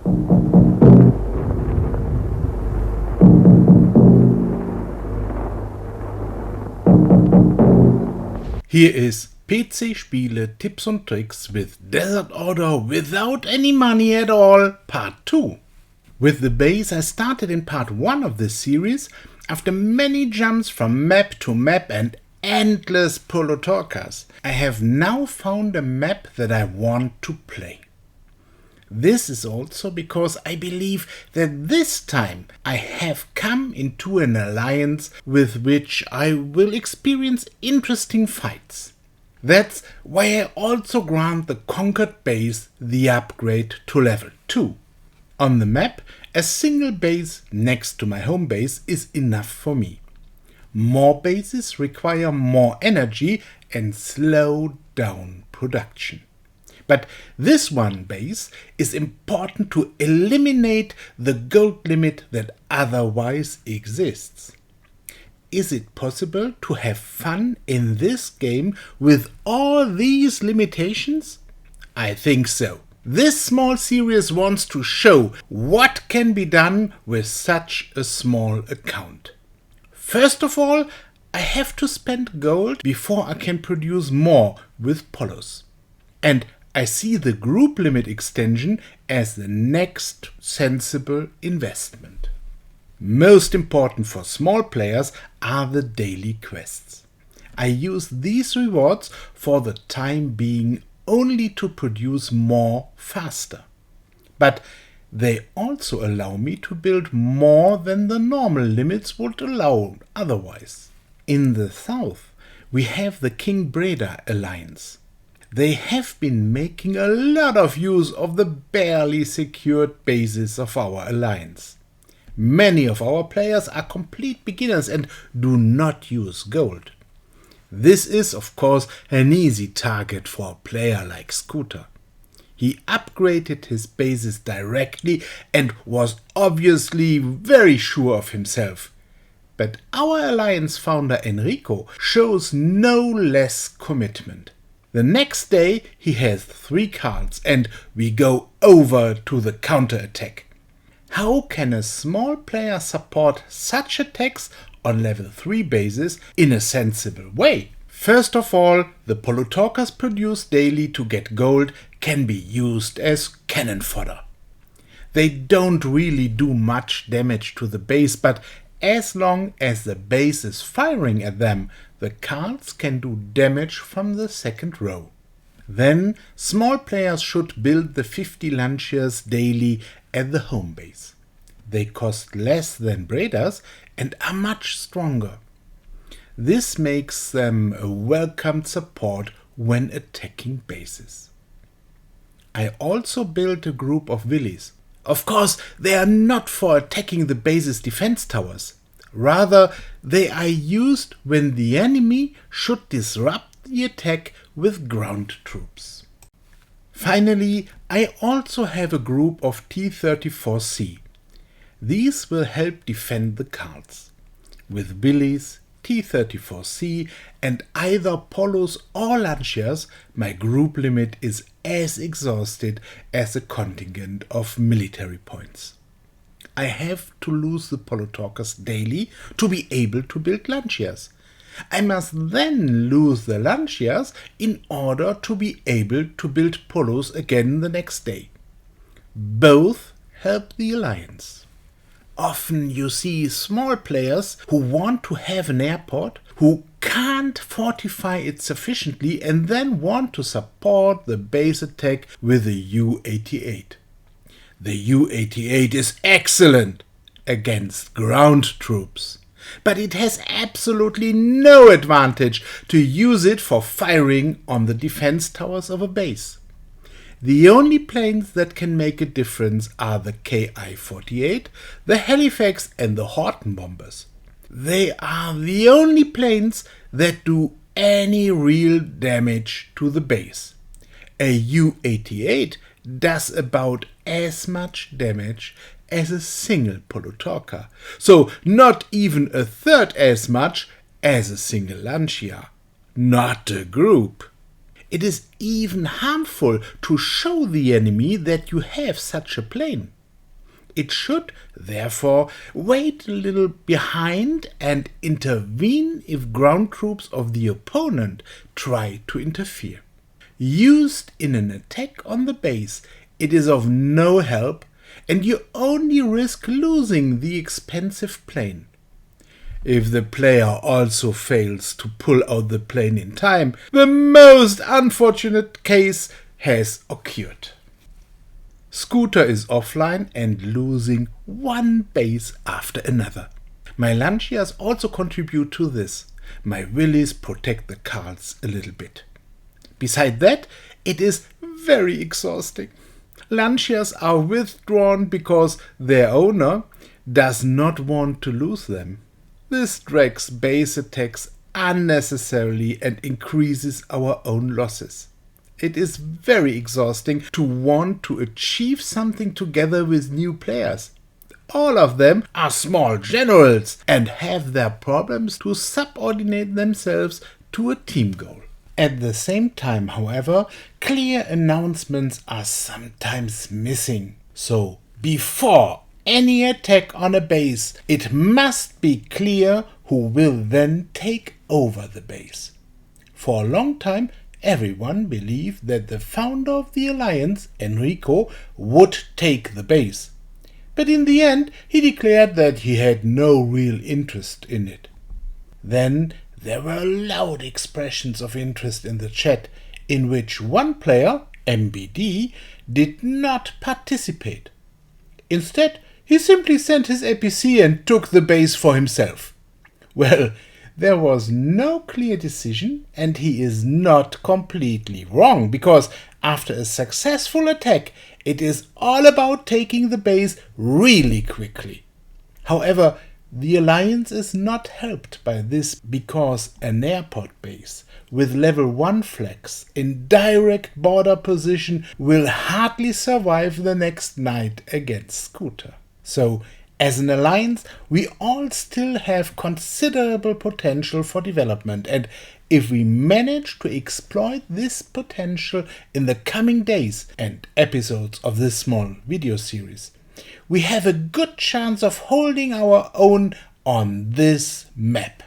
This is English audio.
Here is PC Spiele Tipps und Tricks with Desert Order without any money at all, Part 2. With the base I started in Part 1 of this series after many jumps from map to map and endless Polutorkas. I have now found a map that I want to play. This is also because I believe that this time I have come into an alliance with which I will experience interesting fights. That's why I also grant the conquered base the upgrade to level 2. On the map, a single base next to my home base is enough for me. More bases require more energy and slow down production. But this one base is important to eliminate the gold limit that otherwise exists. Is it possible to have fun in this game with all these limitations? I think so. This small series wants to show what can be done with such a small account. First of all, I have to spend gold before I can produce more with Polos. And I see the group limit extension as the next sensible investment. Most important for small players are the daily quests. I use these rewards for the time being only to produce more faster. But they also allow me to build more than the normal limits would allow otherwise. In the south, we have the King Breda alliance. They have been making a lot of use of the barely secured bases of our alliance. Many of our players are complete beginners and do not use gold. This is, of course, an easy target for a player like Scooter. He upgraded his bases directly and was obviously very sure of himself. But our alliance founder Enrico shows no less commitment. The next day he has 3 cards and we go over to the counterattack. How can a small player support such attacks on level 3 bases in a sensible way? First of all, the Polutorkas produced daily to get gold can be used as cannon fodder. They don't really do much damage to the base, but as long as the base is firing at them, the cards can do damage from the second row. Then small players should build the 50 Lanciers daily at the home base. They cost less than Bredas and are much stronger. This makes them a welcomed support when attacking bases. I also built a group of Willies. Of course, they are not for attacking the base's defense towers. Rather, they are used when the enemy should disrupt the attack with ground troops. Finally, I also have a group of T-34C. These will help defend the cards. With Willies, T-34C and either Polos or Lanciers, my group limit is as exhausted as a contingent of military points. I have to lose the Polutorkas daily to be able to build Lanciers. I must then lose the Lanciers in order to be able to build Polos again the next day. Both help the alliance. Often you see small players who want to have an airport, who can't fortify it sufficiently and then want to support the base attack with a U-88. The U-88 is excellent against ground troops, but it has absolutely no advantage to use it for firing on the defense towers of a base. The only planes that can make a difference are the Ki-48, the Halifax and the Horton bombers. They are the only planes that do any real damage to the base. A U-88 does about as much damage as a single Polutorka, so not even a third as much as a single Lancia. Not a group. It is even harmful to show the enemy that you have such a plane. It should, therefore, wait a little behind and intervene if ground troops of the opponent try to interfere. Used in an attack on the base, it is of no help, and you only risk losing the expensive plane. If the player also fails to pull out the plane in time, the most unfortunate case has occurred. Scooter is offline and losing one base after another. My Lancias also contribute to this. My Willies protect the cards a little bit. Beside that, it is very exhausting. Lancias are withdrawn because their owner does not want to lose them. This drags base attacks unnecessarily and increases our own losses. It is very exhausting to want to achieve something together with new players. All of them are small generals and have their problems to subordinate themselves to a team goal. At the same time, however, clear announcements are sometimes missing. So, before any attack on a base, it must be clear who will then take over the base. For a long time, everyone believed that the founder of the alliance, Enrico, would take the base. But in the end, he declared that he had no real interest in it. Then there were loud expressions of interest in the chat, in which one player, MBD, did not participate. Instead, he simply sent his APC and took the base for himself. Well, there was no clear decision, and he is not completely wrong, because after a successful attack, it is all about taking the base really quickly. However, the alliance is not helped by this, because an airport base with level 1 flags in direct border position will hardly survive the next night against Scooter. So, as an alliance, we all still have considerable potential for development, and if we manage to exploit this potential in the coming days and episodes of this small video series, we have a good chance of holding our own on this map.